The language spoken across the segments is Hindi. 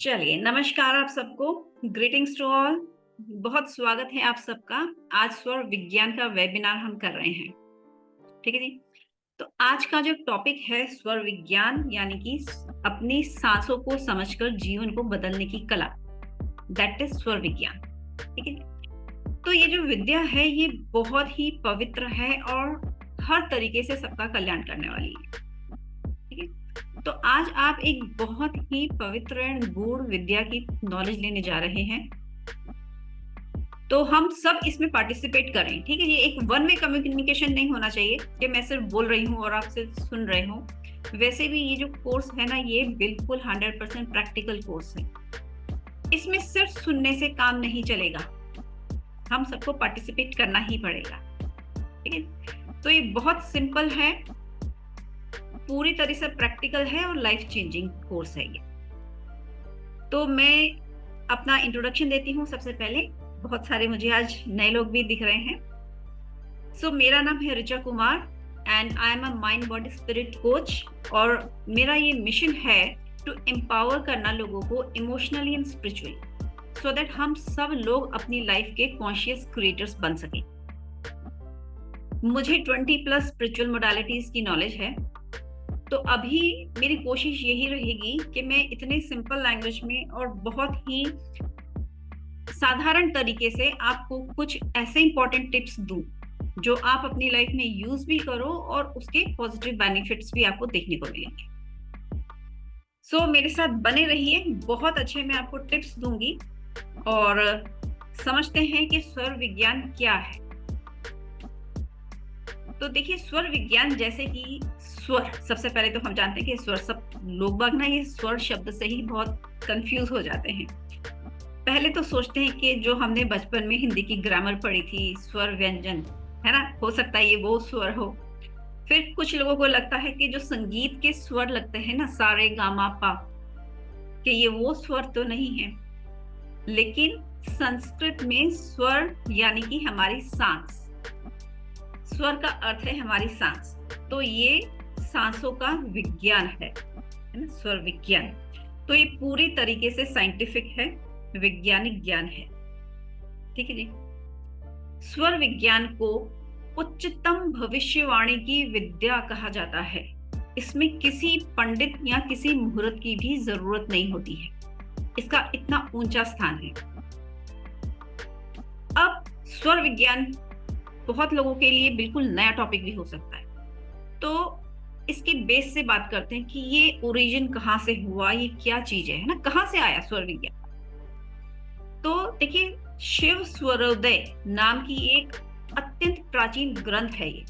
चलिए, नमस्कार आप सबको, ग्रीटिंग्स टू ऑल। बहुत स्वागत है आप सबका। आज स्वर विज्ञान का वेबिनार हम कर रहे हैं, ठीक है जी? तो आज का जो टॉपिक है स्वर विज्ञान यानी कि अपनी सांसों को समझकर जीवन को बदलने की कला, दैट इज स्वर विज्ञान, ठीक है? तो ये जो विद्या है ये बहुत ही पवित्र है और हर तरीके से सबका कल्याण करने वाली है, ठीक है? तो आज आप एक बहुत ही पवित्र एंड गूढ़ विद्या की नॉलेज लेने जा रहे हैं। तो हम सब इसमें पार्टिसिपेट करें, ठीक है? ये एक वन वे कम्युनिकेशन नहीं होना चाहिए कि मैं सिर्फ बोल रही हूँ और आप सिर्फ सुन रहे हो। वैसे भी ये जो कोर्स है ना, ये बिल्कुल 100% प्रैक्टिकल कोर्स है। इसमें सिर्फ सुनने से काम नहीं चलेगा, हम सबको पार्टिसिपेट करना ही पड़ेगा, ठीक है? तो ये बहुत सिंपल है, पूरी तरह से प्रैक्टिकल है और लाइफ चेंजिंग कोर्स है ये। तो मैं अपना इंट्रोडक्शन देती हूँ सबसे पहले। बहुत सारे मुझे आज नए लोग भी दिख रहे हैं। सो मेरा नाम है Richa Kumar and I am a mind body spirit coach और मेरा ये मिशन है टू एम्पावर करना लोगों को emotionally and spiritually, so that हम सब लोग अपनी लाइफ के कॉन्शियस क्रिएटर्स बन सकें। मुझे 20+ स्पिरिचुअल मोडालिटीज की नॉलेज है। तो अभी मेरी कोशिश यही रहेगी कि मैं इतने सिंपल लैंग्वेज में और बहुत ही साधारण तरीके से आपको कुछ ऐसे इंपॉर्टेंट टिप्स दूं जो आप अपनी लाइफ में यूज भी करो और उसके पॉजिटिव बेनिफिट्स भी आपको देखने को मिलेंगे। सो मेरे साथ बने रहिए, बहुत अच्छे मैं आपको टिप्स दूंगी और समझते हैं कि स्वर विज्ञान क्या है। तो देखिए, स्वर विज्ञान जैसे कि स्वर, सबसे पहले तो हम जानते हैं कि स्वर, सब लोग बाग ना ये स्वर शब्द से ही बहुत कंफ्यूज हो जाते हैं। पहले तो सोचते हैं कि जो हमने बचपन में हिंदी की ग्रामर पढ़ी थी, स्वर व्यंजन, है ना, हो सकता है ये वो स्वर हो। फिर कुछ लोगों को लगता है कि जो संगीत के स्वर लगते हैं ना, सा रे गा मा पा, कि ये वो स्वर तो नहीं है। लेकिन संस्कृत में स्वर यानी कि हमारी सांस, स्वर का अर्थ है हमारी सांस। तो ये सांसों का विज्ञान है ना, स्वर विज्ञान। तो ये पूरी तरीके से साइंटिफिक है, वैज्ञानिक ज्ञान है, ठीक है जी? स्वर विज्ञान को उच्चतम भविष्यवाणी की विद्या कहा जाता है। इसमें किसी पंडित या किसी मुहूर्त की भी जरूरत नहीं होती है, इसका इतना ऊंचा स्थान है। अब स्वर विज्ञान बहुत लोगों के लिए बिल्कुल नया टॉपिक भी हो सकता है, तो इसके बेस से बात करते हैं कि ये ओरिजिन कहाँ से हुआ, ये क्या चीज है ना, कहाँ से आया स्वर विज्ञान। तो देखिए, शिव स्वरोदय नाम की एक अत्यंत प्राचीन ग्रंथ है ये,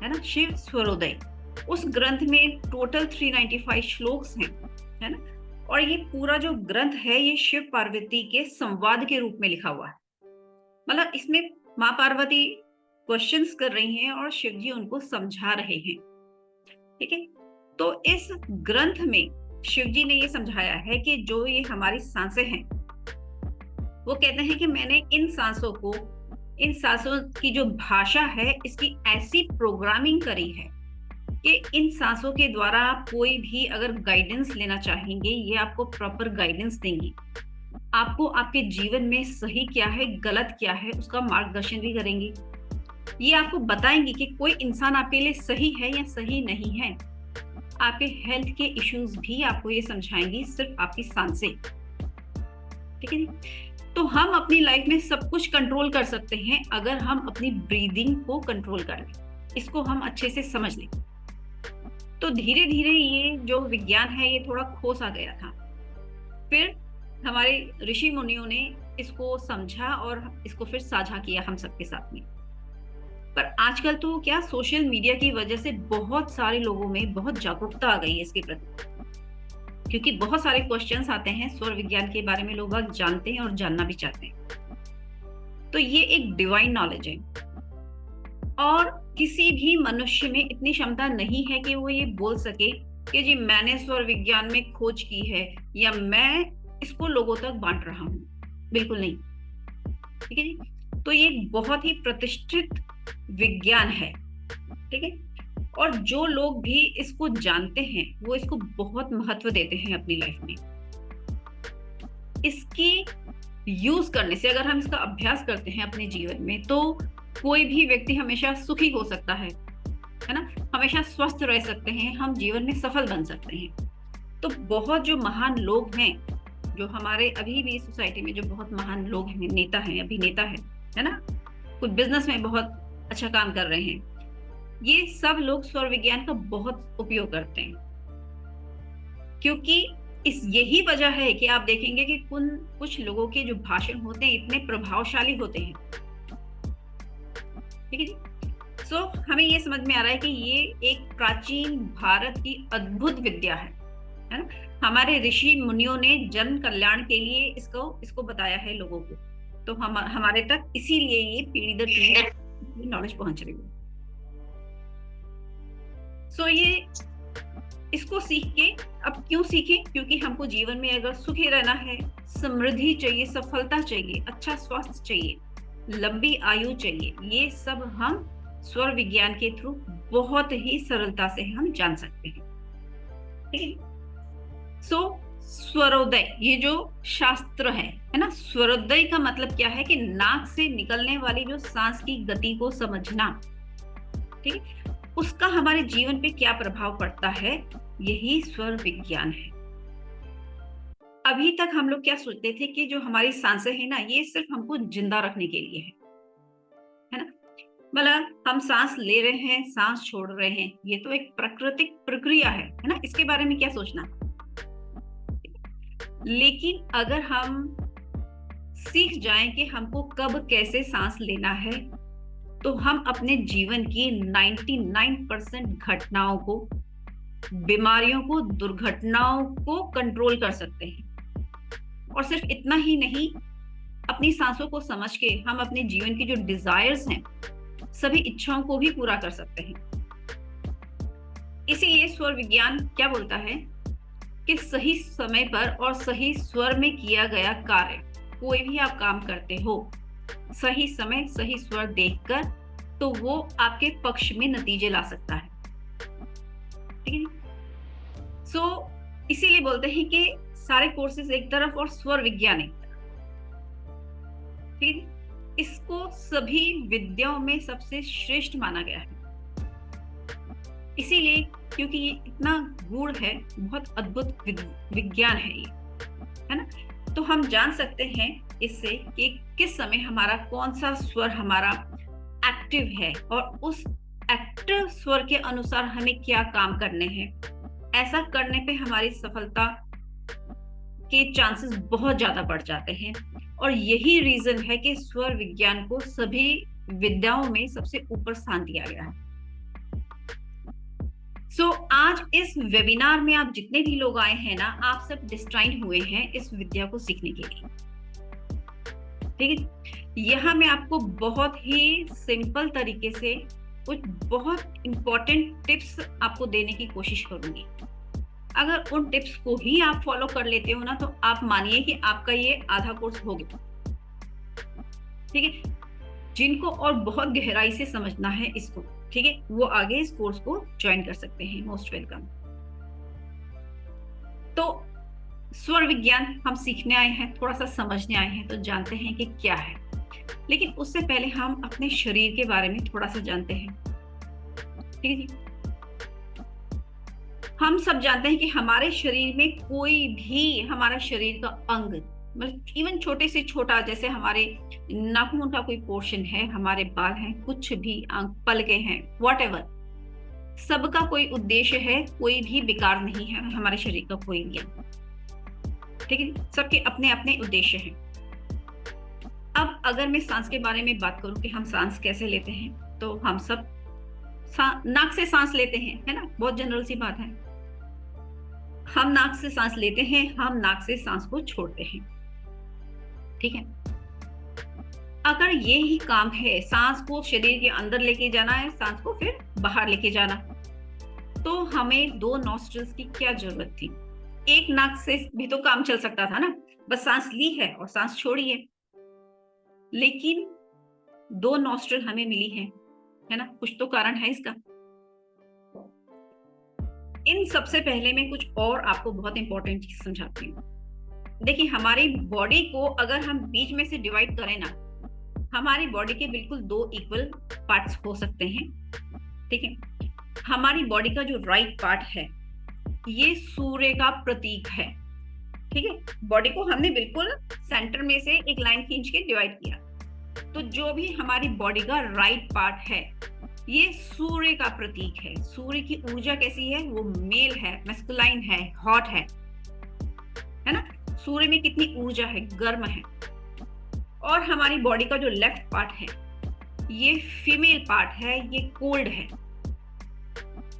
है ना, शिव स्वरोदय। उस ग्रंथ में टोटल 395 श्लोक्स हैं, है ना, और ये पूरा जो ग्रंथ है ये शिव पार्वती के संवाद के रूप में लिखा हुआ है। मतलब इसमें माँ पार्वती क्वेश्चंस कर रही हैं और शिव जी उनको समझा रहे हैं, ठीक है? तो इस ग्रंथ में शिव जी ने ये समझाया है कि जो ये हमारी सांसें हैं, वो कहते हैं कि मैंने इन सांसों की जो भाषा है, इसकी ऐसी प्रोग्रामिंग करी है कि इन सांसों के द्वारा आप कोई भी अगर गाइडेंस लेना चाहेंगे, ये आपको प्रॉपर गाइडेंस देंगी। आपको आपके जीवन में सही क्या है, गलत क्या है, उसका मार्गदर्शन भी करेंगी। ये आपको बताएंगी कि कोई इंसान आपके लिए सही है या सही नहीं है। आपके हेल्थ के इश्यूज भी आपको ये समझाएंगी, सिर्फ आपकी सांसें, ठीक है जी? तो हम अपनी लाइफ में सब कुछ कंट्रोल कर सकते हैं अगर हम अपनी ब्रीदिंग को कंट्रोल कर लें, इसको हम अच्छे से समझ लें। तो धीरे धीरे ये जो विज्ञान है ये थोड़ा खो सा गया था। फिर हमारे ऋषि मुनियों ने इसको समझा और इसको फिर साझा किया हम सबके साथ में। पर आजकल तो क्या, सोशल मीडिया की वजह से बहुत सारे लोगों में बहुत जागरूकता आ गई है इसके प्रति, क्योंकि बहुत सारे क्वेश्चंस आते हैं स्वर विज्ञान के बारे में, लोग जानते हैं और जानना भी चाहते हैं। तो ये एक डिवाइन नॉलेज है और किसी भी मनुष्य में इतनी क्षमता नहीं है कि वो ये बोल सके कि जी मैंने स्वर विज्ञान में खोज की है या मैं इसको लोगों तक बांट रहा हूं। बिल्कुल नहीं, ठीक है जी? तो ये एक बहुत ही प्रतिष्ठित विज्ञान है, ठीक है? और जो लोग भी इसको जानते हैं वो इसको बहुत महत्व देते हैं अपनी लाइफ में। इसकी यूज करने से, अगर हम इसका अभ्यास करते हैं अपने जीवन में, तो कोई भी व्यक्ति हमेशा सुखी हो सकता है ना, हमेशा स्वस्थ रह सकते हैं, हम जीवन में सफल बन सकते हैं। तो बहुत जो महान लोग हैं, जो हमारे अभी भी सोसाइटी में जो बहुत महान लोग हैं, नेता हैं, अभिनेता है ना, कुछ बिजनेस में बहुत अच्छा काम कर रहे हैं, ये सब लोग स्वर विज्ञान का बहुत उपयोग करते हैं। क्योंकि यही वजह है कि आप देखेंगे कि कुछ लोगों के जो भाषण होते हैं इतने प्रभावशाली होते हैं। ठीक है जी। सो हमें ये समझ में आ रहा है कि ये एक प्राचीन भारत की अद्भुत विद्या है ना। हमारे ऋषि मुनियों ने जन कल्याण के लिए इसको बताया है लोगों को, तो हमारे तक इसीलिए ये पीढ़ी दर पीढ़ी नॉलेज पहुंच रही है। सो ये इसको सीख के, अब क्यों सीखें? क्योंकि हमको जीवन में अगर सुखी रहना है, समृद्धि चाहिए, सफलता चाहिए, अच्छा स्वास्थ्य चाहिए, लंबी आयु चाहिए, ये सब हम स्वर विज्ञान के थ्रू बहुत ही सरलता से हम जान सकते हैं। ठीक है। सो स्वरोदय, ये जो शास्त्र है ना, स्वरोदय का मतलब क्या है कि नाक से निकलने वाली जो सांस की गति को समझना, ठीक है, उसका हमारे जीवन पे क्या प्रभाव पड़ता है, यही स्वर विज्ञान है। अभी तक हम लोग क्या सोचते थे कि जो हमारी सांसें हैं ना, ये सिर्फ हमको जिंदा रखने के लिए है ना, मतलब हम सांस ले रहे हैं, सांस छोड़ रहे हैं, ये तो एक प्राकृतिक प्रक्रिया है ना, इसके बारे में क्या सोचना। लेकिन अगर हम सीख जाएं कि हमको कब कैसे सांस लेना है, तो हम अपने जीवन की 99% घटनाओं को, बीमारियों को, दुर्घटनाओं को कंट्रोल कर सकते हैं। और सिर्फ इतना ही नहीं, अपनी सांसों को समझ के हम अपने जीवन की जो डिजायर्स हैं, सभी इच्छाओं को भी पूरा कर सकते हैं। इसीलिए स्वर विज्ञान क्या बोलता है कि सही समय पर और सही स्वर में किया गया कार्य, कोई भी आप काम करते हो, सही समय सही स्वर देखकर, तो वो आपके पक्ष में नतीजे ला सकता है। ठीक है। सो इसीलिए बोलते हैं कि सारे कोर्सेज एक तरफ और स्वर विज्ञान एक तरफ। ठीक है। इसको सभी विद्याओं में सबसे श्रेष्ठ माना गया है, इसीलिए क्योंकि ये इतना गूढ़ है, बहुत अद्भुत विज्ञान है ये, है ना। तो हम जान सकते हैं इससे कि किस समय हमारा कौन सा स्वर हमारा एक्टिव है, और उस एक्टिव स्वर के अनुसार हमें क्या काम करने हैं। ऐसा करने पे हमारी सफलता के चांसेस बहुत ज्यादा बढ़ जाते हैं, और यही रीजन है कि स्वर विज्ञान को सभी विद्याओं में सबसे ऊपर स्थान दिया गया है। सो आज इस वेबिनार में आप जितने भी लोग आए हैं ना, आप सब डिस्टाइंड हुए हैं इस विद्या को सीखने के लिए। ठीक है। यहाँ मैं आपको बहुत ही सिंपल तरीके से कुछ बहुत इंपॉर्टेंट टिप्स आपको देने की कोशिश करूंगी। अगर उन टिप्स को ही आप फॉलो कर लेते हो ना, तो आप मानिए कि आपका ये आधा कोर्स हो गया। ठीक है। जिनको और बहुत गहराई से समझना है इसको, ठीक है, वो आगे इस कोर्स को ज्वाइन कर सकते हैं। Most welcome. तो स्वर विज्ञान हम सीखने आए हैं, थोड़ा सा समझने आए हैं, तो जानते हैं कि क्या है। लेकिन उससे पहले हम अपने शरीर के बारे में थोड़ा सा जानते हैं। ठीक है जी। हम सब जानते हैं कि हमारे शरीर में कोई भी हमारा शरीर का अंग, मतलब इवन छोटे से छोटा, जैसे हमारे नाखून का कोई पोर्शन है, हमारे बाल हैं, कुछ भी पलके हैं, व्हाटएवर, सबका कोई उद्देश्य है, कोई भी बेकार नहीं है हमारे शरीर का कोई भी। ठीक है। सबके अपने अपने उद्देश्य हैं। अब अगर मैं सांस के बारे में बात करूं कि हम सांस कैसे लेते हैं, तो हम सब नाक से सांस लेते हैं, है ना, बहुत जनरल सी बात है। हम नाक से सांस लेते हैं, हम नाक से सांस को छोड़ते हैं। ठीक है। अगर ये ही काम है, सांस को शरीर के अंदर लेके जाना है, सांस को फिर बाहर लेके जाना, तो हमें 2 नॉस्ट्रल्स की क्या जरूरत थी? एक नाक से भी तो काम चल सकता था ना, बस सांस ली है और सांस छोड़ी है। लेकिन 2 नॉस्ट्रल हमें मिली है ना, कुछ तो कारण है इसका। इन सबसे पहले मैं कुछ और आपको बहुत इंपॉर्टेंट चीज समझाती हूँ। देखिए हमारी बॉडी को अगर हम बीच में से डिवाइड करें ना, हमारी बॉडी के बिल्कुल 2 इक्वल पार्ट्स हो सकते हैं। ठीक है, हमारी बॉडी का जो राइट पार्ट है ये सूर्य का प्रतीक है। ठीक है, बॉडी को हमने बिल्कुल सेंटर में से एक लाइन खींच के डिवाइड किया, तो जो भी हमारी बॉडी का राइट पार्ट है ये सूर्य का प्रतीक है। सूर्य की ऊर्जा कैसी है, वो मेल है, मैस्कुलाइन है, हॉट है ना। सूर्य में कितनी ऊर्जा है, गर्म है। और हमारी बॉडी का जो लेफ्ट पार्ट है ये फीमेल पार्ट है, ये कोल्ड है।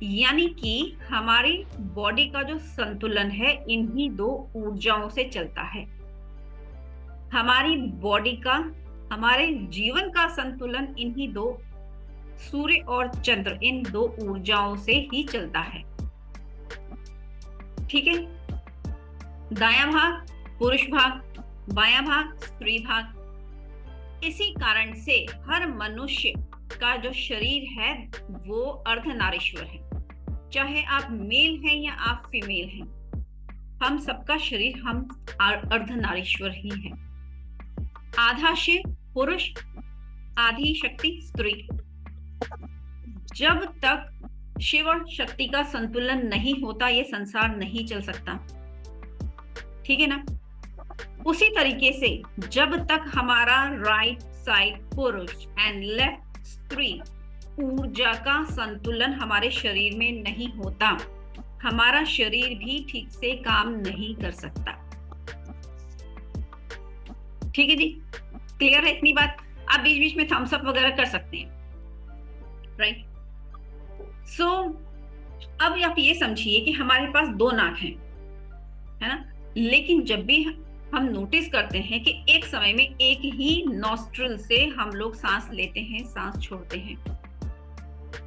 यानी कि हमारी बॉडी का जो संतुलन है इन्हीं 2 ऊर्जाओं से चलता है। हमारी बॉडी का, हमारे जीवन का संतुलन इन्हीं 2, सूर्य और चंद्र, इन 2 ऊर्जाओं से ही चलता है। ठीक है, दायां भाग पुरुष भाग, बायां भाग स्त्री भाग। इसी कारण से हर मनुष्य का जो शरीर है वो अर्धनारीश्वर है। चाहे आप मेल हैं या आप फीमेल हैं, हम सबका शरीर हम अर्धनारीश्वर ही है। आधा शिव पुरुष, आधी शक्ति स्त्री। जब तक शिव और शक्ति का संतुलन नहीं होता ये संसार नहीं चल सकता। ठीक है ना। उसी तरीके से जब तक हमारा राइट साइड पुरुष एंड लेफ्ट स्त्री ऊर्जा का संतुलन हमारे शरीर में नहीं होता, हमारा शरीर भी ठीक से काम नहीं कर सकता। ठीक है जी, क्लियर है इतनी बात। आप बीच बीच में थम्स अप वगैरह कर सकते हैं, राइट। सो अब आप ये समझिए कि हमारे पास 2 नाक हैं, है ना। लेकिन जब भी हम नोटिस करते हैं कि एक समय में एक ही नॉस्ट्रिल से हम लोग सांस लेते हैं, सांस छोड़ते हैं,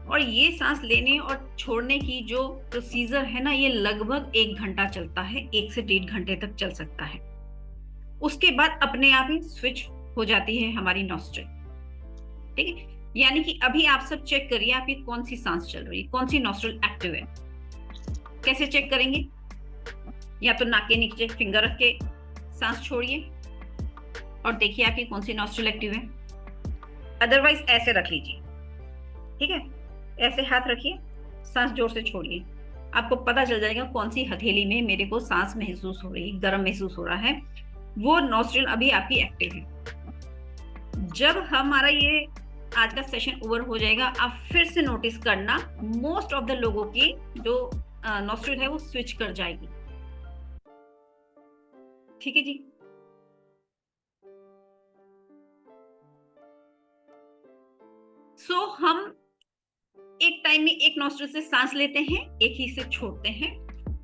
और ये सांस लेने और छोड़ने की जो प्रोसीजर है ना ये लगभग 1 घंटा चलता है, 1 से 1.5 घंटे तक चल सकता है। उसके बाद अपने आप ही स्विच हो जाती है हमारी नॉस्ट्रिल। ठीक है, यानी कि अभी आप सब चेक करिए आपकी कौन सी सांस चल रही है, कौन सी नॉस्ट्रिल एक्टिव है। कैसे चेक करेंगे, या तो नाक के नीचे फिंगर रख के सांस छोड़िए और देखिए आपकी कौन सी नॉस्ट्रिल एक्टिव है। अदरवाइज ऐसे रख लीजिए, ठीक है, ऐसे हाथ रखिए, सांस जोर से छोड़िए, आपको पता चल जाएगा कौन सी हथेली में मेरे को सांस महसूस हो रही है, गर्म महसूस हो रहा है, वो नॉस्ट्रिल अभी आपकी एक्टिव है। जब हमारा ये आज का सेशन ओवर हो जाएगा, आप फिर से नोटिस करना मोस्ट ऑफ द लोगों की जो नॉस्ट्रिल है वो स्विच कर जाएगी। ठीक है जी। सो हम एक टाइम में एक नॉस्ट्रिल से सांस लेते हैं, एक ही से छोड़ते हैं,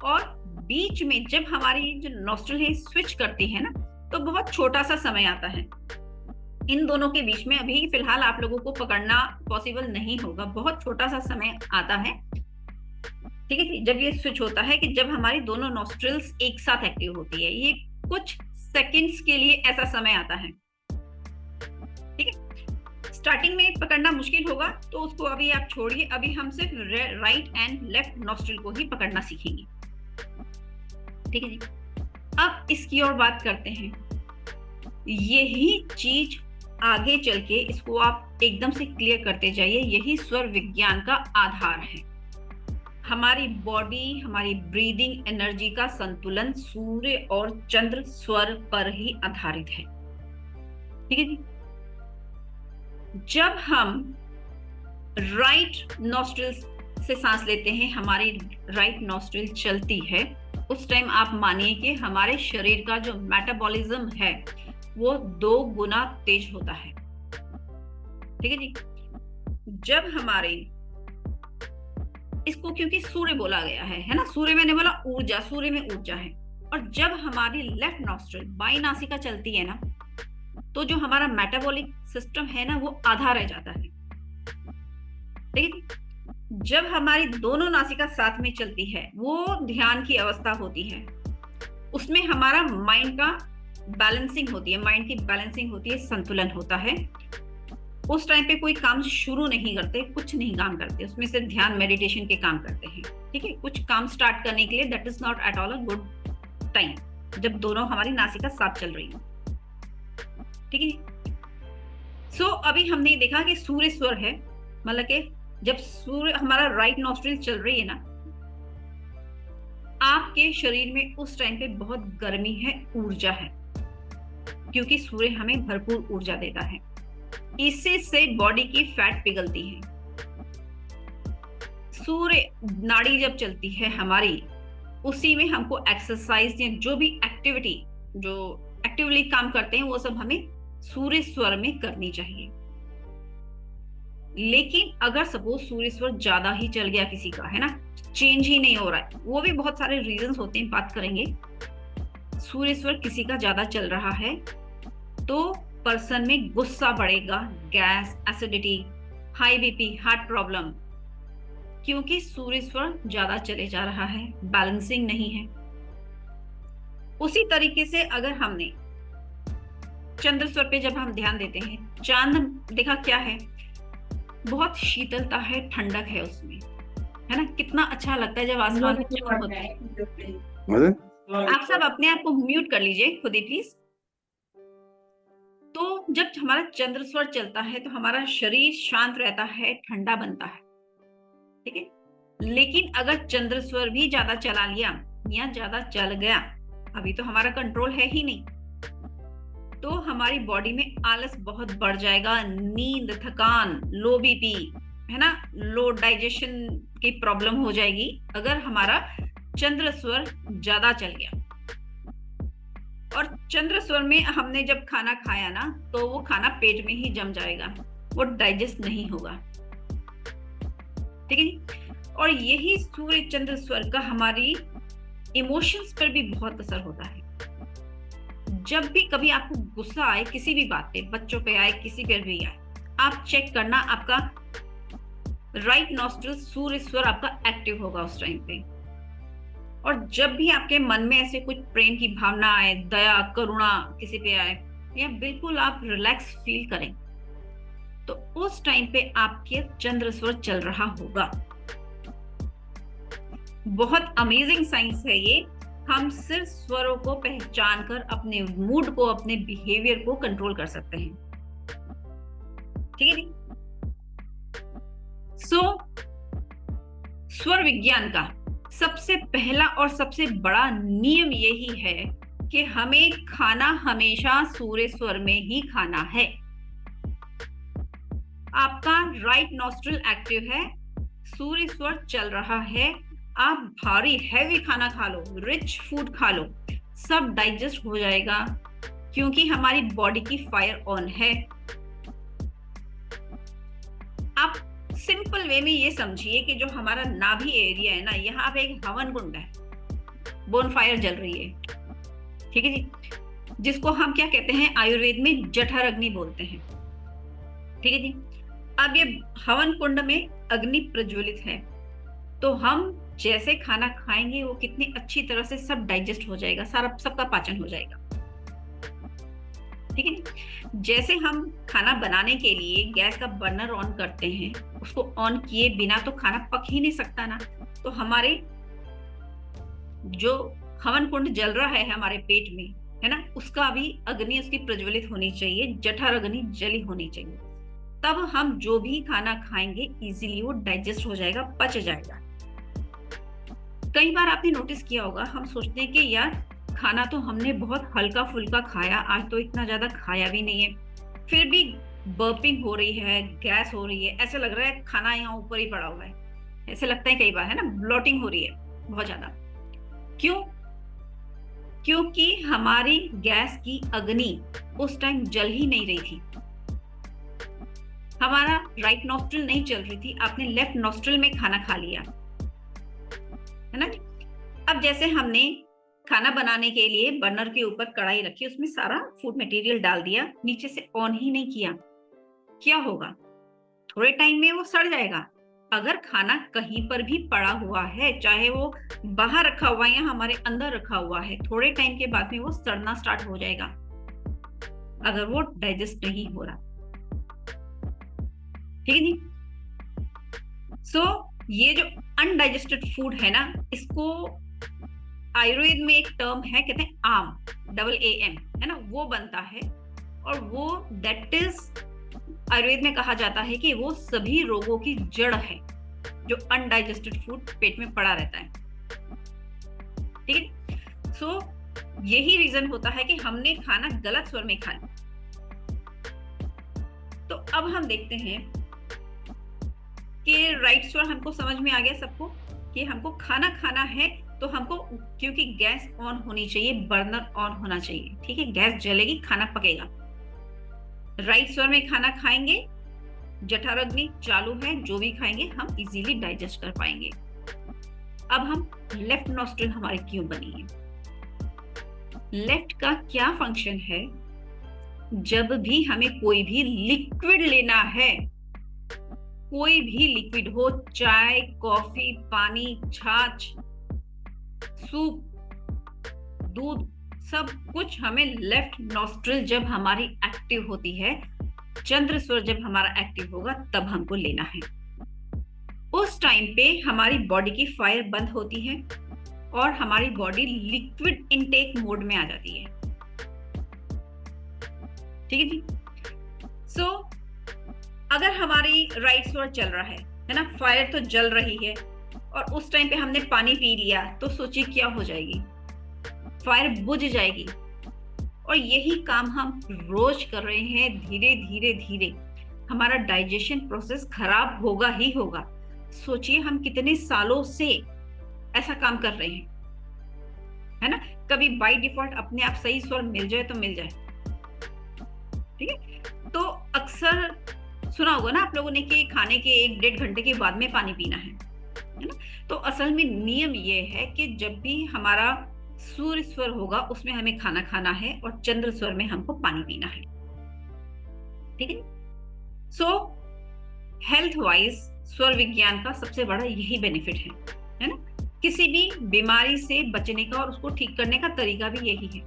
और बीच में जब हमारी जो नॉस्ट्रिल है स्विच करती है ना तो बहुत छोटा सा समय आता है। इन दोनों के बीच में अभी फिलहाल आप लोगों को पकड़ना पॉसिबल नहीं होगा, बहुत छोटा सा समय आता है। ठीक है, जब ये स्विच होता है कि जब हमारी दोनों नॉस्ट्रिल्स एक साथ एक्टिव होती है, ये कुछ सेकंड्स के लिए ऐसा समय आता है। ठीक है, स्टार्टिंग में पकड़ना मुश्किल होगा तो उसको अभी आप छोड़िए, अभी हम सिर्फ राइट एंड लेफ्ट नॉस्ट्रिल को ही पकड़ना सीखेंगे। ठीक है जी। अब इसकी और बात करते हैं। यही चीज आगे चल के इसको आप एकदम से क्लियर करते जाइए, यही स्वर विज्ञान का आधार है। हमारी बॉडी, हमारी ब्रीदिंग एनर्जी का संतुलन सूर्य और चंद्र स्वर पर ही आधारित है। ठीक है जी। जब हम राइट नॉस्ट्रिल से सांस लेते हैं, हमारी राइट नॉस्ट्रिल चलती है, उस टाइम आप मानिए कि हमारे शरीर का जो मेटाबॉलिज्म है वो 2 गुना तेज होता है। ठीक है जी। जब हमारे, इसको क्योंकि सूर्य बोला गया है ना, सूर्य मैंने बोला ऊर्जा, सूर्य में ऊर्जा है, और जब हमारी लेफ्ट नॉस्ट्रिल बाई नासिका चलती है ना तो जो हमारा मेटाबॉलिक सिस्टम है ना वो आधा रह जाता है। ठीक है, जब हमारी दोनों नासिका साथ में चलती है वो ध्यान की अवस्था होती है, उसमें हमारा माइंड का बैलेंसिंग होती है, माइंड की बैलेंसिंग होती है, संतुलन होता है। उस टाइम पे कोई काम शुरू नहीं करते, कुछ नहीं काम करते, उसमें सिर्फ ध्यान मेडिटेशन के काम करते हैं। ठीक है, कुछ काम स्टार्ट करने के लिए that is not at all a good time. जब दोनों हमारी नासिका साथ चल रही हो। ठीक है। सो अभी हमने देखा कि सूर्य स्वर है, मतलब कि जब सूर्य हमारा राइट नॉस्ट्रिल चल रही है ना, आपके शरीर में उस टाइम पे बहुत गर्मी है, ऊर्जा है, क्योंकि सूर्य हमें भरपूर ऊर्जा देता है। इससे से बॉडी की फैट पिघलती है। सूर्य नाड़ी जब चलती है हमारी, उसी में हमको एक्सरसाइज या जो भी एक्टिविटी, जो एक्टिवली काम करते हैं, वो सब हमें सूर्य स्वर में करनी चाहिए। लेकिन अगर सपोज सूर्य स्वर ज्यादा ही चल गया किसी का, है ना, चेंज ही नहीं हो रहा है, वो भी बहुत सारे रीजंस होते हैं, बात करेंगे। सूर्य स्वर किसी का ज्यादा चल रहा है तो पर्सन में गुस्सा बढ़ेगा, gas, acidity, high BP, heart problem, क्योंकि सूर्य स्वर ज्यादा चले जा रहा है, बैलेंसिंग नहीं है। उसी तरीके से अगर हमने चंद्र स्वर पे जब हम ध्यान देते हैं, चांद देखा क्या है, बहुत शीतलता है, ठंडक है उसमें, है ना, कितना अच्छा लगता है जब आसमान में चमक होता है। आप सब अपने आप को म्यूट कर लीजिए खुद ही प्लीज। तो जब हमारा चंद्र स्वर चलता है तो हमारा शरीर शांत रहता है, ठंडा बनता है। ठीक है। लेकिन अगर चंद्र स्वर भी ज्यादा चला लिया या ज्यादा चल गया, अभी तो हमारा कंट्रोल है ही नहीं, तो हमारी बॉडी में आलस बहुत बढ़ जाएगा, नींद, थकान, लो बीपी, है ना, लो डाइजेशन की प्रॉब्लम हो जाएगी अगर हमारा चंद्र स्वर ज्यादा चल गया। और चंद्र स्वर में हमने जब खाना खाया ना, तो वो खाना पेट में ही जम जाएगा, वो डाइजेस्ट नहीं होगा। ठीक है। और यही सूर्य चंद्र स्वर का हमारी इमोशंस पर भी बहुत असर होता है। जब भी कभी आपको गुस्सा आए किसी भी बात पे, बच्चों पे आए, किसी पर भी आए, आप चेक करना, आपका राइट नॉस्ट्रिल सूर्य स्वर आपका एक्टिव होगा उस टाइम पे। और जब भी आपके मन में ऐसे कुछ प्रेम की भावना आए, दया, करुणा किसी पे आए, या बिल्कुल आप रिलैक्स फील करें, तो उस टाइम पे आपके चंद्र स्वर चल रहा होगा। बहुत अमेजिंग साइंस है ये। हम सिर्फ स्वरों को पहचान कर अपने मूड को, अपने बिहेवियर को कंट्रोल कर सकते हैं। ठीक है जी। स्वर विज्ञान का सबसे पहला और सबसे बड़ा नियम यही है कि हमें खाना हमेशा सूर्य स्वर में ही खाना है। आपका राइट नॉस्ट्रिल एक्टिव है, सूर्य स्वर चल रहा है, आप भारी हैवी खाना खा लो, रिच फूड खा लो, सब डाइजेस्ट हो जाएगा, क्योंकि हमारी बॉडी की फायर ऑन है। आप सिंपल वे में ये समझिए कि जो हमारा नाभि एरिया है ना, यहाँ पे एक हवन कुंड है, बोन फायर जल रही है। ठीक है जी। जिसको हम क्या कहते हैं, आयुर्वेद में जठर अग्नि बोलते हैं। ठीक है जी। अब ये हवन कुंड में अग्नि प्रज्वलित है, तो हम जैसे खाना खाएंगे वो कितनी अच्छी तरह से सब डाइजेस्ट हो जाएगा, सारा सबका पाचन हो जाएगा। ठीक है। जैसे हम खाना बनाने के लिए गैस का बर्नर ऑन करते हैं, उसको ऑन किए बिना तो खाना पक ही नहीं सकता ना। तो हमारे जो हवन कुंड जल रहा है हमारे पेट में, है ना, उसका भी अग्नि उसकी प्रज्वलित होनी चाहिए, जठर अग्नि जली होनी चाहिए, तब हम जो भी खाना खाएंगे इजीली वो डाइजेस्ट हो जाएगा, पच जाएगा। कई बार आपने नोटिस किया होगा, हम सोचते हैं कि यार खाना तो हमने बहुत हल्का फुल्का खाया, आज तो इतना ज्यादा खाया भी नहीं है, फिर भी बर्पिंग हो रही है, गैस हो रही है, ऐसा लग रहा है खाना यहाँ ऊपर ही पड़ा हुआ है, ऐसे लगता है कई बार, है ना, ब्लोटिंग हो रही है बहुत ज्यादा। क्यों? क्योंकि हमारी गैस की अग्नि उस टाइम जल ही नहीं रही थी, हमारा राइट नॉस्ट्रिल नहीं चल रही थी, आपने लेफ्ट नॉस्ट्रिल में खाना खा लिया, है ना। अब जैसे हमने खाना बनाने के लिए बर्नर के ऊपर कढ़ाई रखी, उसमें सारा फूड मटेरियल डाल दिया, नीचे से ऑन ही नहीं किया, क्या होगा, थोड़े टाइम में वो सड़ जाएगा। अगर खाना कहीं पर भी पड़ा हुआ है, चाहे वो बाहर रखा हुआ है या हमारे अंदर रखा हुआ है, थोड़े टाइम के बाद में वो सड़ना स्टार्ट हो जाएगा, अगर वो डाइजेस्ट नहीं हो रहा। ठीक है जी। सो ये जो अनडाइजेस्टेड फूड है ना, इसको आयुर्वेद में एक टर्म है, कहते हैं आम, डबल ए एम, है ना, वो बनता है। और वो दैट इज, आयुर्वेद में कहा जाता है कि वो सभी रोगों की जड़ है, जो अनडाइजेस्टेड फूड पेट में पड़ा रहता है। ठीक है, सो यही रीजन होता है कि हमने खाना गलत स्वर में खाया। तो अब हम देखते हैं कि राइट स्वर हमको समझ में आ गया सबको, कि हमको खाना खाना है तो हमको, क्योंकि गैस ऑन होनी चाहिए, बर्नर ऑन होना चाहिए, ठीक है, गैस जलेगी, खाना पकेगा। राइट स्वर में खाना खाएंगे, जठराग्नि चालू है, जो भी खाएंगे हम इजीली डाइजेस्ट कर पाएंगे। अब हम लेफ्ट नॉस्ट्रिल हमारी क्यों बनी है, लेफ्ट का क्या फंक्शन है। जब भी हमें कोई भी लिक्विड लेना है, कोई भी लिक्विड हो, चाय, कॉफी, पानी, छाछ, सूप, दूध, सब कुछ हमें लेफ्ट नॉस्ट्रिल जब हमारी एक्टिव होती है, चंद्र स्वर जब हमारा एक्टिव होगा, तब हमको लेना है। उस टाइम पे हमारी बॉडी की फायर बंद होती है और हमारी बॉडी लिक्विड इनटेक मोड में आ जाती है। ठीक है जी। सो अगर हमारी राइट स्वर चल रहा है ना, फायर तो जल रही है, और उस टाइम पे हमने पानी पी लिया, तो सोचिए क्या हो जाएगी, फायर बुझ जाएगी। और यही काम हम रोज कर रहे हैं, धीरे धीरे धीरे हमारा डाइजेशन प्रोसेस खराब होगा ही होगा। सोचिए हम कितने सालों से ऐसा काम कर रहे हैं, है ना। कभी बाय डिफॉल्ट अपने आप सही स्वर मिल जाए तो मिल जाए, ठीक है। तो अक्सर सुना होगा ना आप लोगों ने कि खाने के 1-1.5 घंटे के बाद में पानी पीना है ना। तो असल में नियम ये है कि जब भी हमारा सूर्य स्वर होगा, उसमें हमें खाना खाना है, और चंद्र स्वर में हमको पानी पीना है। ठीक है। सो हेल्थ वाइज स्वर विज्ञान का सबसे बड़ा यही बेनिफिट है ना। किसी भी बीमारी से बचने का और उसको ठीक करने का तरीका भी यही है।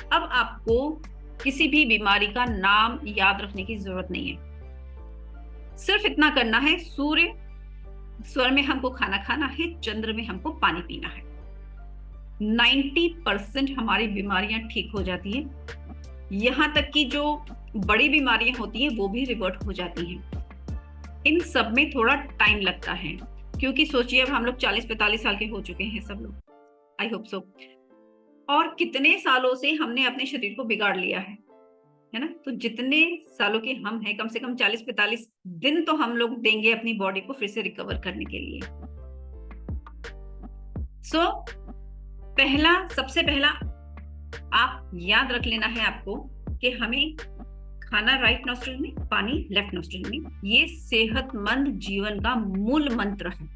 अब आपको किसी भी बीमारी का नाम याद रखने की जरूरत नहीं है, सिर्फ इतना करना है, सूर्य स्वर में हमको खाना खाना है, चंद्र में हमको पानी पीना है। 90% हमारी बीमारियां ठीक हो जाती हैं। यहां तक कि जो बड़ी बीमारियां होती हैं वो भी रिवर्ट हो जाती हैं। इन सब में थोड़ा टाइम लगता है, क्योंकि सोचिए अब हम लोग 40-45 साल के हो चुके हैं सब लोग, आई होप सो। और कितने सालों से हमने अपने शरीर को बिगाड़ लिया है ना। तो जितने सालों के हम हैं, कम से कम 40-45 दिन तो हम लोग देंगे अपनी बॉडी को फिर से रिकवर करने के लिए। सो सबसे पहला आप याद रख लेना है आपको कि हमें खाना राइट नॉस्ट्रिल में, पानी लेफ्ट नॉस्ट्रिल में। ये सेहतमंद जीवन का मूल मंत्र है।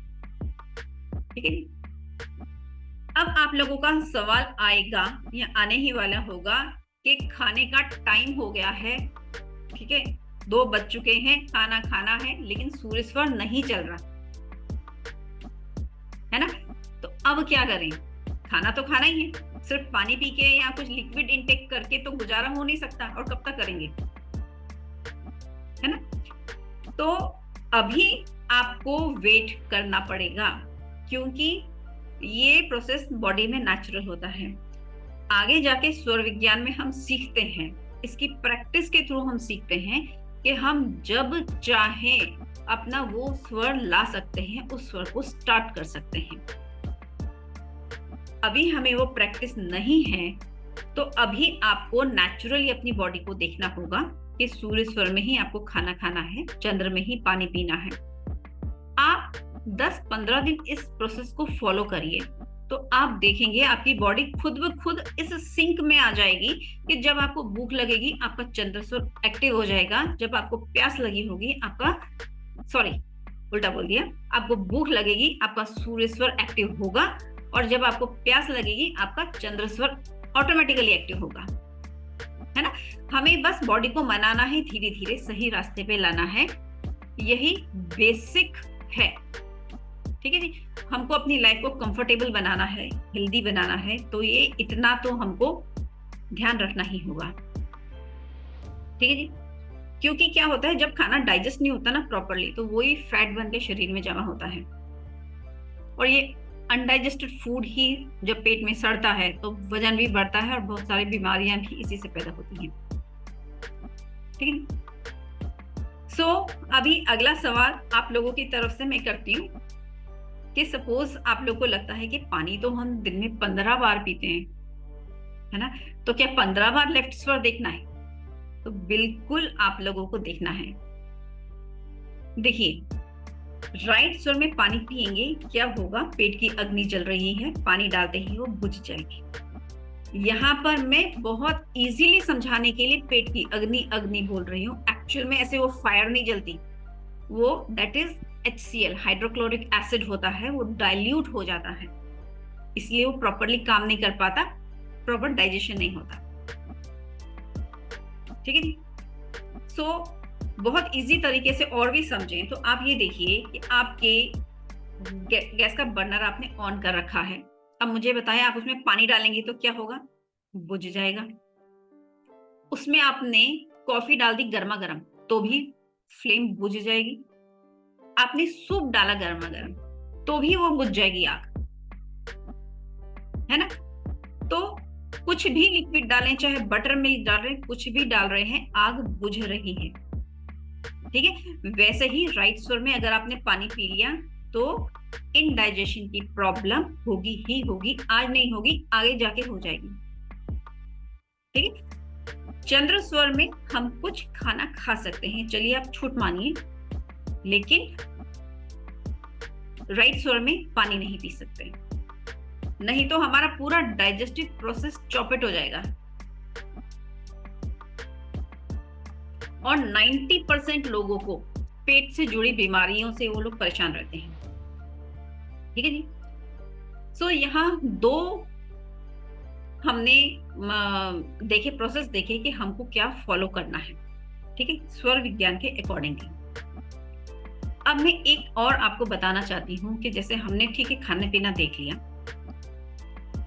ठीक है जी। अब आप लोगों का सवाल आएगा या आने ही वाला होगा कि खाने का टाइम हो गया है, ठीक है, 2 बज चुके हैं, खाना खाना है, लेकिन सूर्य स्वर नहीं चल रहा है ना। तो अब क्या करें, खाना तो खाना ही है, सिर्फ पानी पी के या कुछ लिक्विड इनटेक करके तो गुजारा हो नहीं सकता, और कब तक करेंगे, है ना। तो अभी आपको वेट करना पड़ेगा, क्योंकि ये प्रोसेस बॉडी में नेचुरल होता है। आगे जाके स्वर विज्ञान में हम सीखते हैं, इसकी प्रैक्टिस के थ्रू हम सीखते हैं कि हम जब चाहें अपना वो स्वर ला सकते हैं, उस स्वर को स्टार्ट कर सकते हैं। अभी हमें वो प्रैक्टिस नहीं है, तो अभी आपको नेचुरली अपनी बॉडी को देखना होगा कि सूर्य स्वर में ही आपको खाना खाना है, चंद्र में ही पानी पीना है। आप 10-15 दिन इस प्रोसेस को फॉलो करिए, तो आप देखेंगे आपकी बॉडी खुद ब खुद इस सिंक में आ जाएगी कि जब आपको भूख लगेगी आपका चंद्र स्वर एक्टिव हो जाएगा, जब आपको प्यास लगी होगी उल्टा बोल दिया, आपको भूख लगेगी आपका सूर्य स्वर एक्टिव होगा, और जब आपको प्यास लगेगी आपका चंद्र स्वर ऑटोमेटिकली एक्टिव होगा, है ना। हमें बस बॉडी को मनाना है, धीरे धीरे सही रास्ते पे लाना है, यही बेसिक है। ठीक है जी। हमको अपनी लाइफ को कंफर्टेबल बनाना है, हेल्दी बनाना है, तो ये इतना तो हमको ध्यान रखना ही होगा। ठीक है जी। क्योंकि क्या होता है, जब खाना डाइजेस्ट नहीं होता ना प्रॉपरली, तो वही फैट बन के शरीर में जमा होता है, और ये अनडाइजेस्टेड फूड ही जब पेट में सड़ता है तो वजन भी बढ़ता है और बहुत सारी बीमारियां भी इसी से पैदा होती हैं। ठीक है। सो अभी अगला सवाल आप लोगों की तरफ से मैं करती हूँ कि सपोज आप लोग को लगता है कि पानी तो हम दिन में 15 बार पीते हैं, है ना, तो क्या 15 बार लेफ्ट स्वर देखना है? तो बिल्कुल आप लोगों को देखना है। देखिए, राइट स्वर में पानी पिएंगे, क्या होगा? पेट की अग्नि जल रही है, पानी डालते ही वो बुझ जाएगी। यहाँ पर मैं बहुत इजीली समझाने के लिए पेट की अग्नि अग्नि बोल रही हूँ। एक्चुअल में ऐसे वो फायर नहीं जलती, वो that is HCl, hydrochloric acid होता है, वो डाइल्यूट हो जाता है, इसलिए वो प्रॉपरली काम नहीं कर पाता, प्रॉपर डाइजेशन नहीं होता। ठीक है। सो बहुत इजी तरीके से और भी समझें तो आप ये देखिए कि आपके गैस का बर्नर आपने ऑन कर रखा है। अब मुझे बताएं, आप उसमें पानी डालेंगे तो क्या होगा? बुझ जाएगा। उसमें आपने कॉफी डाल दी गर्मा गर्म तो भी फ्लेम बुझ जाएगी। आपने सूप डाला गर्मा गर्म तो भी वो बुझ जाएगी आग, है ना। तो कुछ भी लिक्विड डालें, चाहे बटर मिल्क डाल रहे हैं, कुछ भी डाल रहे हैं, आग बुझ रही है। ठीक है। वैसे ही राइट स्वर में अगर आपने पानी पी लिया तो इनडाइजेशन की प्रॉब्लम होगी ही होगी, आज नहीं होगी, आगे जाके हो जाएगी। ठीक है। चंद्र स्वर में हम कुछ खाना खा सकते हैं, चलिए आप छूट मानिए, लेकिन राइट स्वर में पानी नहीं पी सकते, नहीं तो हमारा पूरा डाइजेस्टिव प्रोसेस चौपट हो जाएगा। और 90% लोगों को पेट से जुड़ी बीमारियों से वो लोग परेशान रहते हैं। ठीक है जी। सो यहाँ दो हमने देखे प्रोसेस देखे कि हमको क्या फॉलो करना है। ठीक है, स्वर विज्ञान के अकॉर्डिंगली। अब मैं एक और आपको बताना चाहती हूँ कि जैसे हमने ठीक है खाना पीना देख लिया,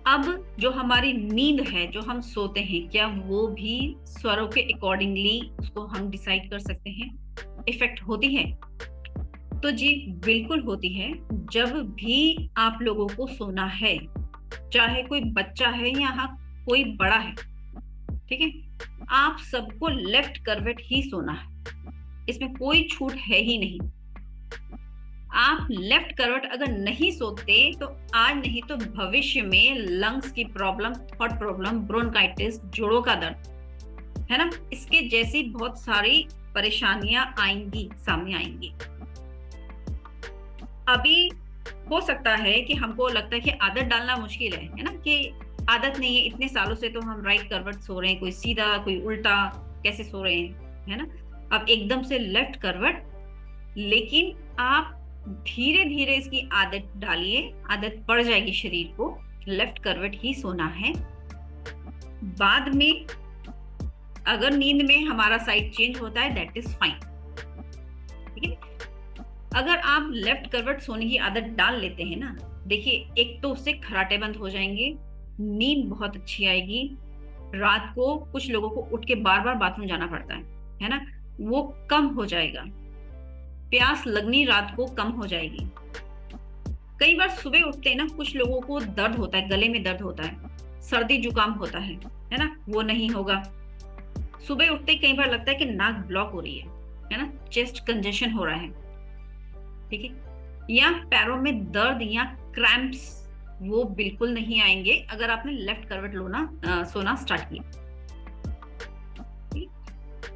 अब जो हमारी नींद है, जो हम सोते हैं, क्या वो भी स्वरों के अकॉर्डिंगली उसको हम डिसाइड कर सकते हैं? इफेक्ट होती है? तो जी बिल्कुल होती है। जब भी आप लोगों को सोना है, चाहे कोई बच्चा है या कोई बड़ा है, ठीक है, आप सबको लेफ्ट करवट ही सोना है, इसमें कोई छूट है ही नहीं। आप लेफ्ट करवट अगर नहीं सोते तो आज नहीं तो भविष्य में लंग्स की प्रॉब्लम, थॉट प्रॉब्लम, ब्रोंकाइटिस, जोड़ों का दर्द, है ना, इसके जैसी बहुत सारी परेशानियां आएंगी, सामने आएंगी। अभी हो सकता है कि हमको लगता है कि आदत डालना मुश्किल है ना, कि आदत नहीं है, इतने सालों से तो हम राइट करवट सो रहे हैं, कोई सीधा कोई उल्टा, कैसे सो रहे हैं, है ना। अब एकदम से लेफ्ट करवट, लेकिन आप धीरे धीरे इसकी आदत डालिए, आदत पड़ जाएगी शरीर को, लेफ्ट करवट ही सोना है। बाद में अगर नींद में हमारा साइड चेंज होता है, दैट इज फाइन। ठीक है। अगर आप लेफ्ट करवट सोने की आदत डाल लेते हैं ना, देखिए एक तो उससे खर्राटे बंद हो जाएंगे, नींद बहुत अच्छी आएगी। रात को कुछ लोगों को उठ के बार बार बाथरूम जाना पड़ता है ना, वो कम हो जाएगा। प्यास लगनी रात को कम हो जाएगी। कई बार सुबह उठते हैं ना, कुछ लोगों को दर्द होता है, गले में दर्द होता है, सर्दी जुकाम होता है ना, वो नहीं होगा। सुबह उठते कई बार लगता है कि नाक ब्लॉक हो रही है ना, चेस्ट कंजेशन हो रहा है। ठीक है। या पैरों में दर्द या क्रैम्प्स, वो बिल्कुल नहीं आएंगे अगर आपने लेफ्ट करवट सोना स्टार्ट किया।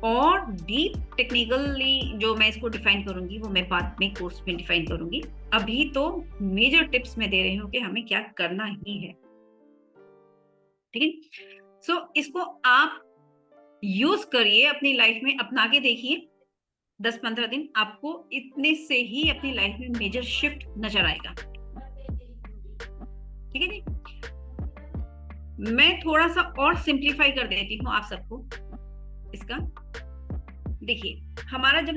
और डीप टेक्निकली जो मैं इसको डिफाइन करूंगी वो मैं बाद में कोर्स में डिफाइन करूंगी। अभी तो मेजर टिप्स मैं दे रही हूँ कि हमें क्या करना ही है। ठीक है। सो इसको आप यूज करिए, अपनी लाइफ में अपना के देखिए, 10-15 दिन आपको इतने से ही अपनी लाइफ में मेजर शिफ्ट नजर आएगा। ठीक है जी। मैं थोड़ा सा और सिंप्लीफाई कर देती हूँ आप सबको इसका। देखिए, हमारा जब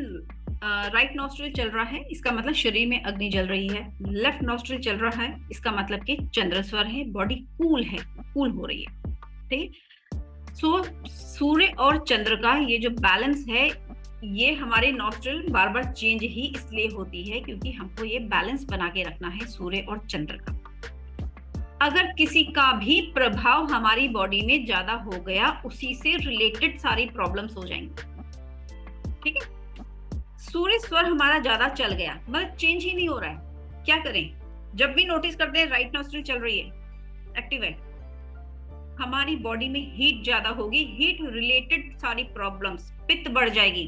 राइट नॉस्ट्रिल चल रहा है, इसका मतलब शरीर में अग्नि जल रही है। लेफ्ट नॉस्ट्रिल चल रहा है, इसका मतलब कि चंद्र स्वर है, बॉडी कूल है, कूल हो रही है। ठीक है। सो सूर्य और चंद्र का ये जो बैलेंस है, ये हमारे नॉस्ट्रिल बार बार चेंज ही इसलिए होती है क्योंकि हमको ये बैलेंस बना के रखना है सूर्य और चंद्र का। अगर किसी का भी प्रभाव हमारी बॉडी में ज्यादा हो गया, उसी से रिलेटेड सारी प्रॉब्लम्स हो जाएंगी। ठीक है, सूर्य स्वर हमारा ज्यादा चल गया, मतलब चेंज ही नहीं हो रहा है, क्या करें? जब भी नोटिस करते हैं राइट नॉस्ट्रिल चल रही है, एक्टिव है, हमारी बॉडी में हीट ज्यादा होगी, हीट रिलेटेड सारी प्रॉब्लम्स, पित्त बढ़ जाएगी।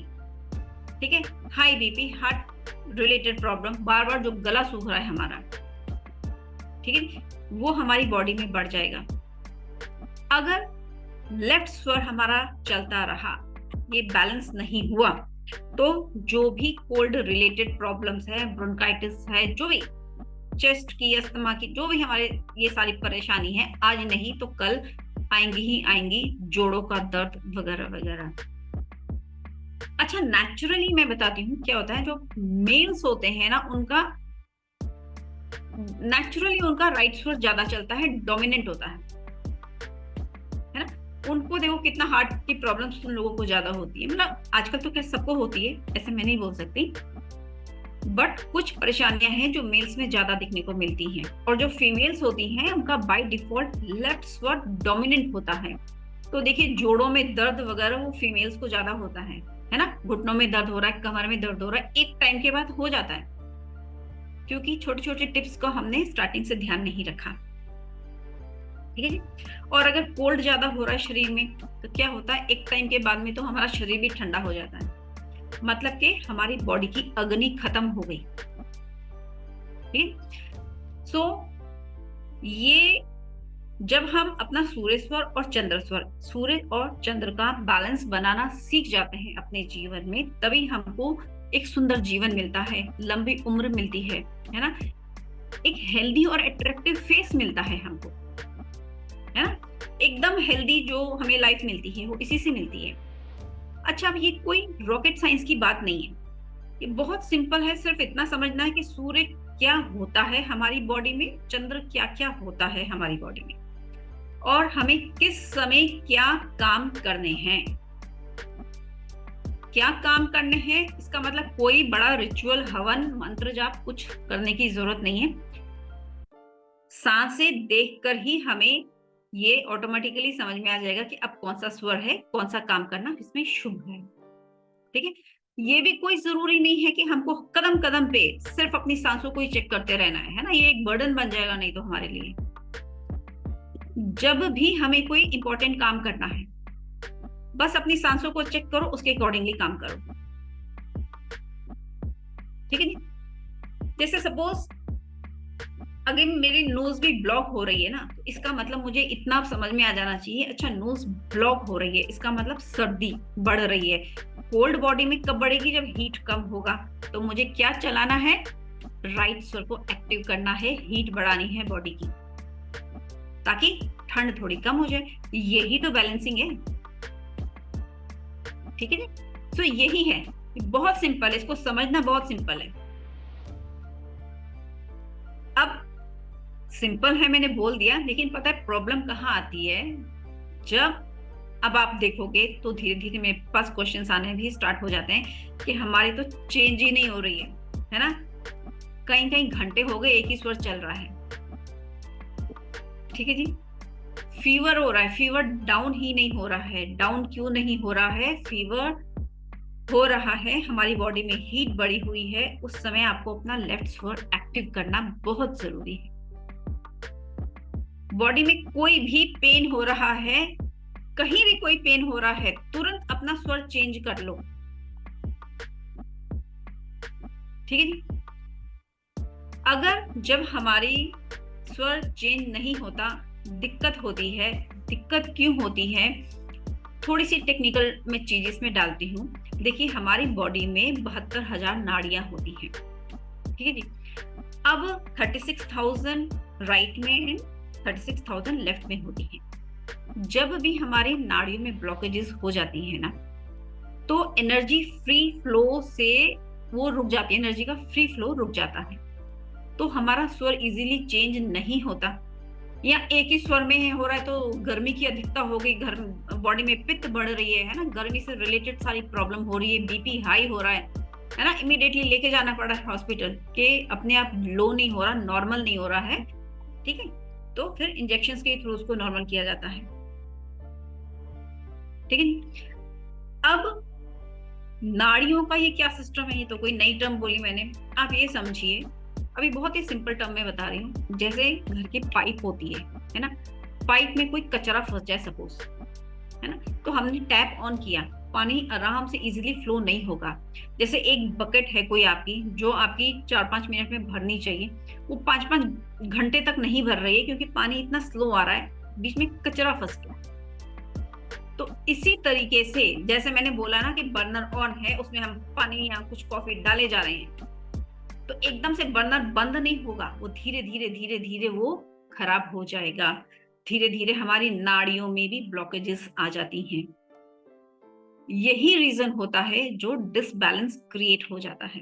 ठीक है, high BP, heart related problem, बार बार जो गला सूख रहा है हमारा, ठीक है, वो हमारी बॉडी में बढ़ जाएगा। अगर लेफ्ट स्वर हमारा चलता रहा, ये बैलेंस नहीं हुआ, तो जो भी कोल्ड रिलेटेड प्रॉब्लम्स है, ब्रोंकाइटिस है, जो भी चेस्ट की, अस्थमा की, जो भी हमारे ये सारी परेशानी है, आज नहीं तो कल आएंगी ही आएंगी, जोड़ों का दर्द वगैरह वगैरह। अच्छा, नेचुरली मैं बताती हूँ क्या होता है। जो मेल्स होते हैं ना, उनका नेचुरली उनका राइट स्वर ज्यादा चलता है, डोमिनेंट होता है ना। उनको देखो कितना हार्ट की प्रॉब्लम्स उन लोगों को ज्यादा होती है, मतलब आजकल तो क्या सबको होती है, ऐसे मैं नहीं बोल सकती, बट कुछ परेशानियां हैं जो मेल्स में ज्यादा दिखने को मिलती हैं। और जो फीमेल्स होती हैं, उनका बाय डिफॉल्ट लेफ्ट स्वर डोमिनेंट होता है। तो देखिए, जोड़ों में दर्द वगैरह वो फीमेल्स को ज्यादा होता है ना। घुटनों में दर्द हो रहा है, कमर में दर्द हो रहा है, एक टाइम के बाद हो जाता है, क्योंकि छोटे छोटे टिप्स को हमने स्टार्टिंग से ध्यान नहीं रखा। ठीक है जी। और अगर कोल्ड ज्यादा हो रहा है शरीर में, तो क्या होता है, एक टाइम के बाद में तो हमारा शरीर भी ठंडा हो जाता है, मतलब कि हमारी बॉडी की अग्नि खत्म हो गई। ठीक, सो ये जब हम अपना सूर्य स्वर और चंद्र स्वर, सूर्य और चंद्र का बैलेंस बनाना सीख जाते हैं अपने जीवन में, तभी हमको एक सुंदर जीवन मिलता है, लंबी उम्र मिलती है ना, एक हेल्दी और अट्रैक्टिव फेस मिलता है हमको, है ना। एकदम हेल्दी जो हमें लाइफ मिलती है, वो इसी से मिलती है। अच्छा, अब ये कोई रॉकेट साइंस की बात नहीं है, ये बहुत सिंपल है। सिर्फ इतना समझना है कि सूर्य क्या होता है हमारी बॉडी में, चंद्र क्या क्या होता है हमारी बॉडी में, और हमें किस समय क्या काम करने हैं। क्या काम करने हैं, इसका मतलब कोई बड़ा रिचुअल, हवन, मंत्र जाप कुछ करने की जरूरत नहीं है। सांसें देखकर ही हमें ये ऑटोमेटिकली समझ में आ जाएगा कि अब कौन सा स्वर है, कौन सा काम करना इसमें शुभ है। ठीक है, ये भी कोई जरूरी नहीं है कि हमको कदम कदम पे सिर्फ अपनी सांसों को ही चेक करते रहना है ना, ये एक बर्डन बन जाएगा नहीं तो हमारे लिए। जब भी हमें कोई इंपॉर्टेंट काम करना है, बस अपनी सांसों को चेक करो, उसके अकॉर्डिंगली काम करो। ठीक है जी। जैसे सपोज अगर मेरी नोज भी ब्लॉक हो रही है ना, तो इसका मतलब मुझे इतना समझ में आ जाना चाहिए, अच्छा नोज ब्लॉक हो रही है, इसका मतलब सर्दी बढ़ रही है। कोल्ड बॉडी में कब बढ़ेगी, जब हीट कम होगा। तो मुझे क्या चलाना है, राइट स्वर को एक्टिव करना है, हीट बढ़ानी है बॉडी की, ताकि ठंड थोड़ी कम हो जाए। यही तो बैलेंसिंग है। ठीक है जी। तो यही है, बहुत सिंपल है, इसको समझना बहुत सिंपल है। अब सिंपल है मैंने बोल दिया, लेकिन पता है प्रॉब्लम कहाँ आती है, जब अब आप देखोगे तो धीरे धीरे मेरे पास क्वेश्चंस आने भी स्टार्ट हो जाते हैं कि हमारी तो चेंज ही नहीं हो रही है ना। कहीं कहीं घंटे हो गए एक ही स्वर चल रहा है। ठीक है जी। फीवर हो रहा है, फीवर डाउन ही नहीं हो रहा है। डाउन क्यों नहीं हो रहा है, फीवर हो रहा है, हमारी बॉडी में हीट बढ़ी हुई है। उस समय आपको अपना लेफ्ट स्वर एक्टिव करना बहुत जरूरी है। बॉडी में कोई भी पेन हो रहा है, कहीं भी कोई पेन हो रहा है, तुरंत अपना स्वर चेंज कर लो। ठीक है जी। अगर जब हमारी स्वर चेंज नहीं होता, दिक्कत होती है। दिक्कत क्यों होती है, थोड़ी सी टेक्निकल में चीज इसमें डालती हूँ। देखिए, हमारी बॉडी में 72,000 नाड़ियां होती हैं। ठीक है जी। अब 36,000 राइट में, 36,000 लेफ्ट में होती हैं। जब भी हमारी नाड़ियों में ब्लॉकेजेस हो जाती है ना, तो एनर्जी फ्री फ्लो से वो रुक जाती है, एनर्जी का फ्री फ्लो रुक जाता है, तो हमारा स्वर इजीली चेंज नहीं होता। या एक ही स्वर में हो रहा है तो गर्मी की अधिकता हो गई, घर बॉडी में पित्त बढ़ रही है ना, गर्मी से रिलेटेड सारी प्रॉब्लम हो रही है, बीपी हाई हो रहा है ना, इमीडिएटली लेके जाना पड़ा है हॉस्पिटल, के अपने आप लो नहीं हो रहा, नॉर्मल नहीं हो रहा है। ठीक है, तो फिर इंजेक्शन के थ्रू उसको नॉर्मल किया जाता है। ठीक है। अब नाड़ियों का ये क्या सिस्टम है, ये तो कोई नई टर्म बोली मैंने। आप ये समझिए, अभी बहुत ही सिंपल टर्म में बता रही हूँ। जैसे घर की पाइप होती है ना, पाइप में कोई कचरा फंस जाए सपोज, है ना, तो हमने टैप ऑन किया, पानी आराम से इजीली फ्लो नहीं होगा। जैसे एक बकेट है कोई आपकी, जो आपकी 4-5 मिनट में भरनी चाहिए, वो 5-5 घंटे तक नहीं भर रही है क्योंकि पानी इतना स्लो आ रहा है, बीच में कचरा फंस गया। तो इसी तरीके से जैसे मैंने बोला ना कि बर्नर ऑन है, उसमें हम पानी या कुछ कॉफी डाले जा रहे हैं, तो एकदम से बर्नर बंद नहीं होगा, वो धीरे धीरे धीरे धीरे वो खराब हो जाएगा। धीरे धीरे हमारी नाड़ियों में भी ब्लॉकेजेस आ जाती हैं। यही रीजन होता है जो डिसबैलेंस क्रिएट हो जाता है।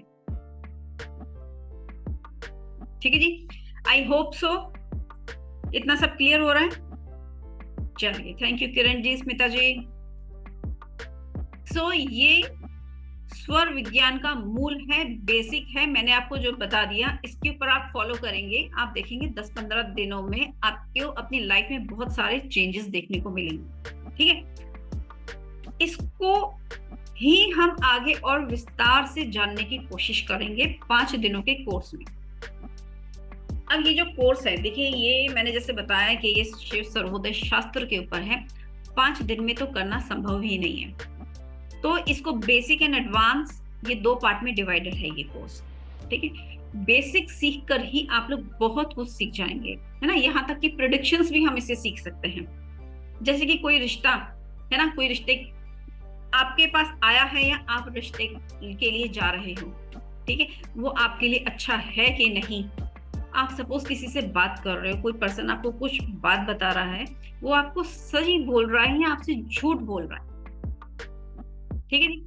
ठीक है जी, आई होप सो इतना सब क्लियर हो रहा है। चलिए, थैंक यू किरण जी, स्मिता जी। सो ये स्वर विज्ञान का मूल है, बेसिक है, मैंने आपको जो बता दिया, इसके ऊपर आप फॉलो करेंगे, आप देखेंगे 10-15 दिनों में आपको अपनी लाइफ में बहुत सारे चेंजेस देखने को मिलेंगे। ठीक है, इसको ही हम आगे और विस्तार से जानने की कोशिश करेंगे 5 दिनों के कोर्स में। अब ये जो कोर्स है, देखिए, ये मैंने जैसे बताया कि ये शिव सर्वोदय शास्त्र के ऊपर है, 5 दिन में तो करना संभव ही नहीं है। तो इसको बेसिक एंड एडवांस, ये 2 पार्ट में डिवाइडेड है ये कोर्स। ठीक है, बेसिक सीख कर ही आप लोग बहुत कुछ सीख जाएंगे, है ना। यहाँ तक कि प्रेडिक्शंस भी हम इससे सीख सकते हैं। जैसे कि कोई रिश्ता है ना, कोई रिश्ते आपके पास आया है या आप रिश्ते के लिए जा रहे हो, ठीक है, वो आपके लिए अच्छा है कि नहीं। आप सपोज किसी से बात कर रहे हो, कोई पर्सन आपको कुछ बात बता रहा है, वो आपको सही बोल रहा है या आपसे झूठ बोल रहा है। ठीक है जी,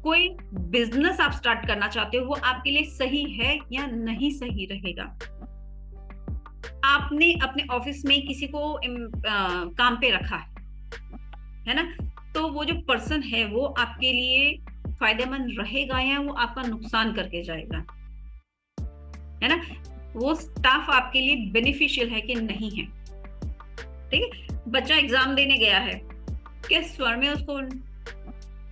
कोई बिजनेस आप स्टार्ट करना चाहते हो, वो आपके लिए सही है या नहीं सही रहेगा। आपने अपने ऑफिस में किसी को काम पे रखा है ना, तो वो जो पर्सन है वो आपके लिए फायदेमंद रहेगा या वो आपका नुकसान करके जाएगा, है ना। वो स्टाफ आपके लिए बेनिफिशियल है कि नहीं है। ठीक है, बच्चा एग्जाम देने गया है, किस स्वर में उसको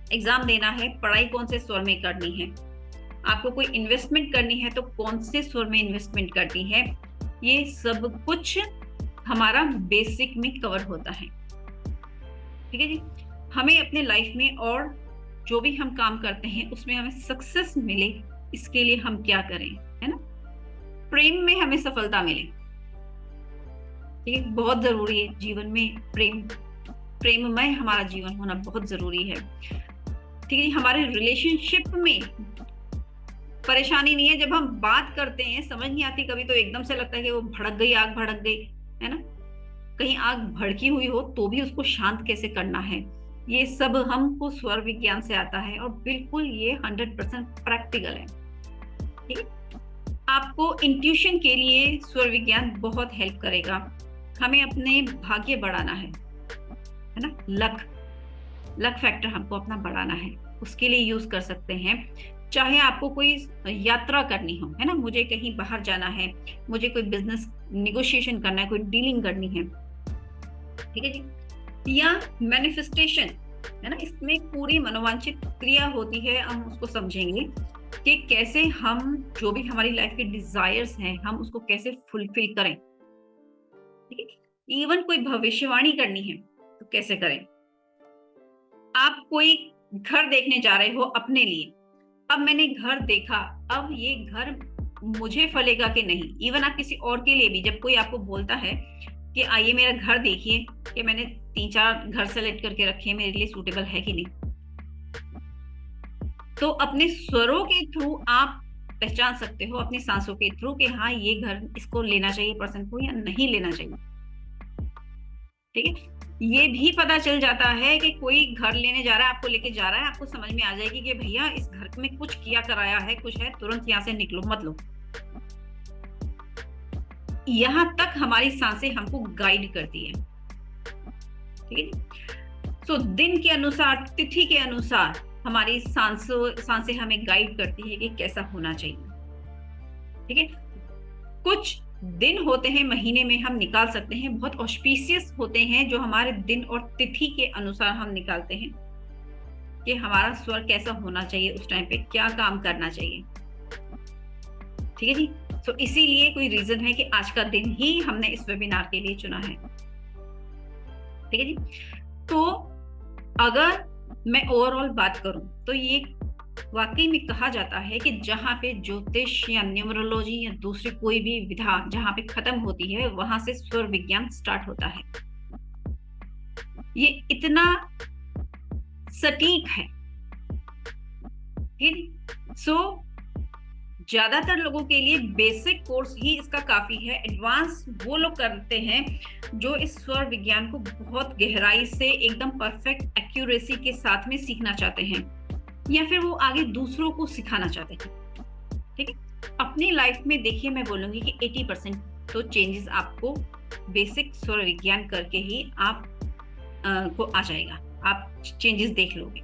एग्जाम देना है, पढ़ाई कौन से स्वर में करनी है, आपको कोई इन्वेस्टमेंट करनी है तो कौन से स्वर में इन्वेस्टमेंट करनी है, ये सब कुछ हमारा बेसिक में कवर होता है। ठीक है जी, हमें अपने लाइफ में और जो भी हम काम करते हैं उसमें हमें सक्सेस मिले, इसके लिए हम क्या करें, है ना। प्रेम में हमें सफलता मिले, ठीक है, बहुत जरूरी है जीवन में प्रेममय हमारा जीवन होना बहुत जरूरी है। ठीक है, हमारे रिलेशनशिप में परेशानी नहीं है। जब हम बात करते हैं समझ नहीं आती कभी, तो एकदम से लगता है कि वो भड़क गई, आग भड़क गई, है ना। कहीं आग भड़की हुई हो तो भी उसको शांत कैसे करना है, ये सब हमको स्वर विज्ञान से आता है और बिल्कुल ये 100% प्रैक्टिकल है। ठीक है, आपको इंट्यूशन के लिए स्वर विज्ञान बहुत हेल्प करेगा। हमें अपने भाग्य बढ़ाना है ना, लक फैक्टर हमको अपना बढ़ाना है, उसके लिए यूज कर सकते हैं। चाहे आपको कोई यात्रा करनी हो, है ना, मुझे कहीं बाहर जाना है, मुझे कोई बिजनेस निगोशिएशन करना है, कोई डीलिंग करनी है, ठीक है जी, या मैनिफेस्टेशन, है ना, इसमें पूरी मनोवांछित क्रिया होती है। हम उसको समझेंगे कि कैसे हम जो भी हमारी लाइफ के डिजायर्स हैं हम उसको कैसे फुलफिल करें। ठीक है, इवन कोई भविष्यवाणी करनी है तो कैसे करें। आप कोई घर देखने जा रहे हो अपने लिए, अब मैंने घर देखा, अब ये घर मुझे फलेगा कि नहीं। इवन आप किसी और के लिए भी, जब कोई आपको बोलता है कि आइए मेरा घर देखिए, कि मैंने 3-4 घर सेलेक्ट करके रखे हैं, मेरे लिए सूटेबल है कि नहीं, तो अपने स्वरों के थ्रू आप पहचान सकते हो, अपनी सांसों के थ्रू, कि हाँ ये घर इसको लेना चाहिए पर्सन को या नहीं लेना चाहिए। ठीक है, ये भी पता चल जाता है कि कोई घर लेने जा रहा है, आपको लेके जा रहा है, आपको समझ में आ जाएगी कि भैया इस घर में कुछ किया कराया है, कुछ है, तुरंत यहाँ से निकलो, मत लो। यहां तक हमारी सांसें हमको गाइड करती है। ठीक है, तो दिन के अनुसार, तिथि के अनुसार हमारी सांसें हमें गाइड करती है कि कैसा होना चाहिए। ठीक है, कुछ दिन होते हैं महीने में हम निकाल सकते हैं, बहुत ऑस्पिशियस होते हैं जो हमारे दिन और तिथि के अनुसार हम निकालते हैं कि हमारा स्वर कैसा होना चाहिए, उस टाइम पे क्या काम करना चाहिए। ठीक है जी। तो इसीलिए कोई रीजन है कि आज का दिन ही हमने इस वेबिनार के लिए चुना है। ठीक है जी। तो अगर मैं ओवरऑल बात करूं तो ये वाकई में कहा जाता है कि जहां पे ज्योतिष या न्यूमरोलॉजी या दूसरी कोई भी विधा जहां पे खत्म होती है, वहां से स्वर विज्ञान स्टार्ट होता है। ये इतना सटीक है। ठीक। सो ज्यादातर लोगों के लिए बेसिक कोर्स ही इसका काफी है। एडवांस वो लोग करते हैं जो इस स्वर विज्ञान को बहुत गहराई से एकदम परफेक्ट एक्यूरेसी के साथ में सीखना चाहते हैं, या फिर वो आगे दूसरों को सिखाना चाहते हैं। ठीक है। अपनी लाइफ में देखिए, मैं बोलूंगी कि 80% तो चेंजेस आपको बेसिक स्वर विज्ञान करके ही आप को आ जाएगा, आप चेंजेस देख लोगे।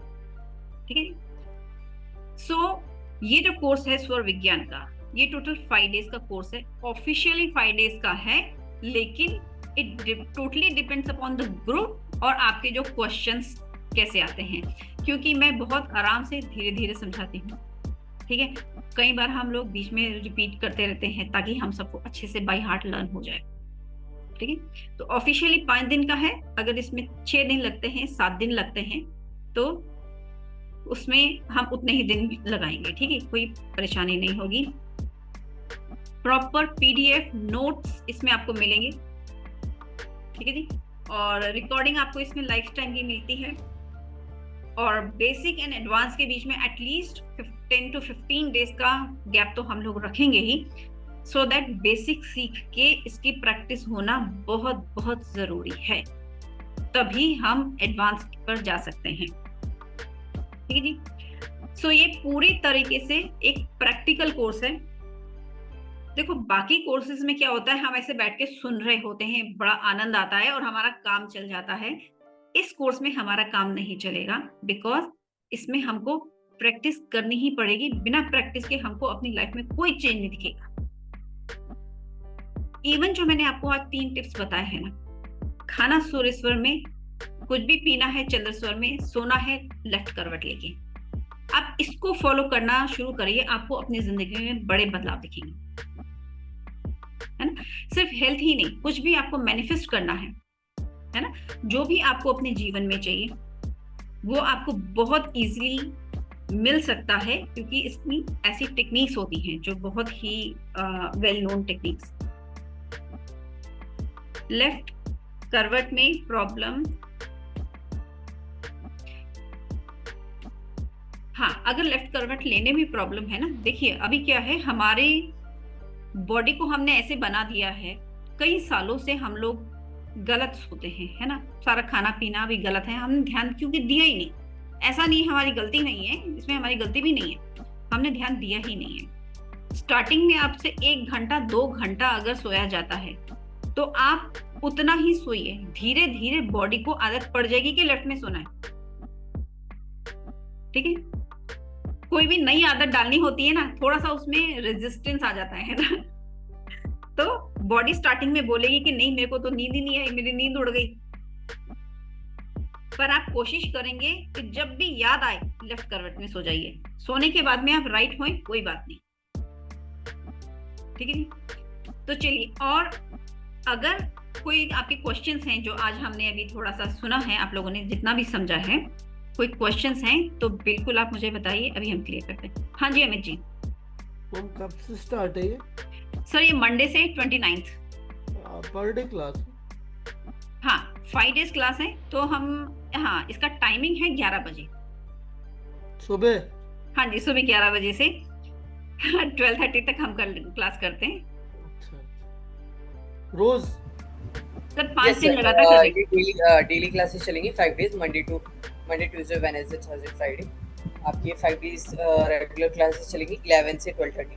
ठीक है। सो ये जो कोर्स है स्वर विज्ञान का, ये टोटल 5 डेज का कोर्स है। ऑफिशियली 5 डेज का है, लेकिन it totally depends upon the group और आपके जो क्वेश्चंस कैसे आते हैं, क्योंकि मैं बहुत आराम से धीरे धीरे समझाती हूँ। ठीक है। कई बार हम लोग बीच में रिपीट करते रहते हैं ताकि हम सबको अच्छे से बाय हार्ट लर्न हो जाए। ठीक है। तो ऑफिशियली 5 दिन का है। अगर इसमें 6 दिन लगते हैं, 7 दिन लगते हैं, तो उसमें हम उतने ही दिन लगाएंगे। ठीक है, कोई परेशानी नहीं होगी। प्रॉपर पीडीएफ नोट्स इसमें आपको मिलेंगे। ठीक है जी। और रिकॉर्डिंग आपको इसमें लाइफ टाइम की मिलती है। और बेसिक एंड एडवांस के बीच में एटलीस्ट 10 to 15 डेज का गैप तो हम लोग रखेंगे ही, सो दैट बेसिक सीख के इसकी प्रैक्टिस होना बहुत बहुत जरूरी है, तभी हम एडवांस पर जा सकते हैं। ठीक है जी। सो ये पूरी तरीके से एक प्रैक्टिकल कोर्स है। देखो, बाकी कोर्सेज में क्या होता है, हम ऐसे बैठ के सुन रहे होते हैं, बड़ा आनंद आता है और हमारा काम चल जाता है। इस कोर्स में हमारा काम नहीं चलेगा, बिकॉज इसमें हमको प्रैक्टिस करनी ही पड़ेगी। बिना प्रैक्टिस के हमको अपनी लाइफ में कोई चेंज नहीं दिखेगा। इवन जो मैंने आपको आज 3 टिप्स बताए हैं ना, खाना सूर्य में, कुछ भी पीना है चंद्र स्वर में, सोना है लेफ्ट करवट लेके, आप इसको फॉलो करना शुरू करिए। आपको अपनी जिंदगी में बड़े बदलाव दिखेंगे, है ना। सिर्फ हेल्थ ही नहीं, कुछ भी आपको मैनिफेस्ट करना है ना, जो भी आपको अपने जीवन में चाहिए वो आपको बहुत इजीली मिल सकता है, क्योंकि इसमें ऐसी टेक्निक्स होती हैं जो बहुत ही वेल नोन टेक्निक्स। लेफ्ट करवट में प्रॉब्लम, हाँ, अगर लेफ्ट करवट लेने में प्रॉब्लम है ना, देखिए अभी क्या है, हमारे बॉडी को हमने ऐसे बना दिया है, कई सालों से हम लोग गलत सोते हैं, है ना। सारा खाना पीना भी गलत है, हमने ध्यान क्योंकि दिया ही नहीं। ऐसा नहीं हमारी गलती नहीं है, इसमें हमारी गलती भी नहीं है, हमने ध्यान दिया ही नहीं है। स्टार्टिंग में आपसे 1 घंटा 2 घंटा अगर सोया जाता है तो आप उतना ही सोइए। धीरे धीरे बॉडी को आदत पड़ जाएगी कि लेफ्ट में सोना है। ठीक है। कोई भी नई आदत डालनी होती है ना, थोड़ा सा उसमें रेजिस्टेंस आ जाता है ना, तो बॉडी स्टार्टिंग में बोलेगी कि नहीं, मेरे को तो नींद ही नहीं आई, मेरी नींद उड़ गई। पर आप कोशिश करेंगे कि जब भी याद आए लेफ्ट करवट में सो जाइए। सोने के बाद में आप राइट होए कोई बात नहीं। ठीक है। तो चलिए, और अगर कोई आपके क्वेश्चंस हैं जो आज हमने अभी थोड़ा सा सुना है, आप लोगों ने जितना भी समझा है, कोई क्वेश्चंस हैं तो बिल्कुल आप मुझे बताइए, अभी हम क्लियर करते हैं। हाँ जी अमित जी। कब से स्टार्ट है ये? सर ये मंडे से 29th पर डे क्लास? हाँ, 5 डेज क्लास है। तो हम, हाँ, इसका टाइमिंग है 11 बजे सुबह। हाँ जी, सुबह 11 बजे से 12:30 तक हम क्लास करते हैं। अच्छा, रोज? सर 5 दिन लगातार ये डेली क्लासेस चलेंगी 5 days, Monday Tuesday Wednesday Thursday Friday. आपकी 5 डेज रेगुलर क्लासेस चलेंगी 11 से 12:30,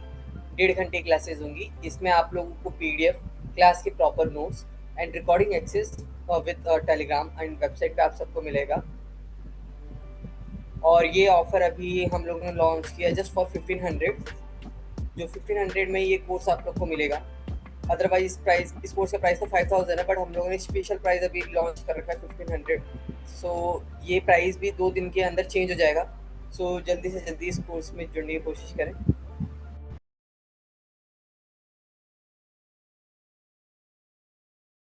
1.5 घंटे क्लासेस होंगी। इसमें आप लोगों को पीडीएफ, क्लास के proper notes and recording access with Telegram and website पे आप सबको मिलेगा। और ये ऑफर अभी हम लोगों ने लॉन्च किया जस्ट फॉर 1500, जो 1500 में ये कोर्स आप लोग को मिलेगा। अदरवाइज इस प्राइस इस कोर्स का प्राइस तो 5000 है, बट हम लोगों ने स्पेशल प्राइस अभी लॉन्च कर रखा है 1500। सो ये प्राइस भी 2 दिन के अंदर चेंज हो जाएगा। सो जल्दी से जल्दी इस कोर्स में जुड़ने की कोशिश करें।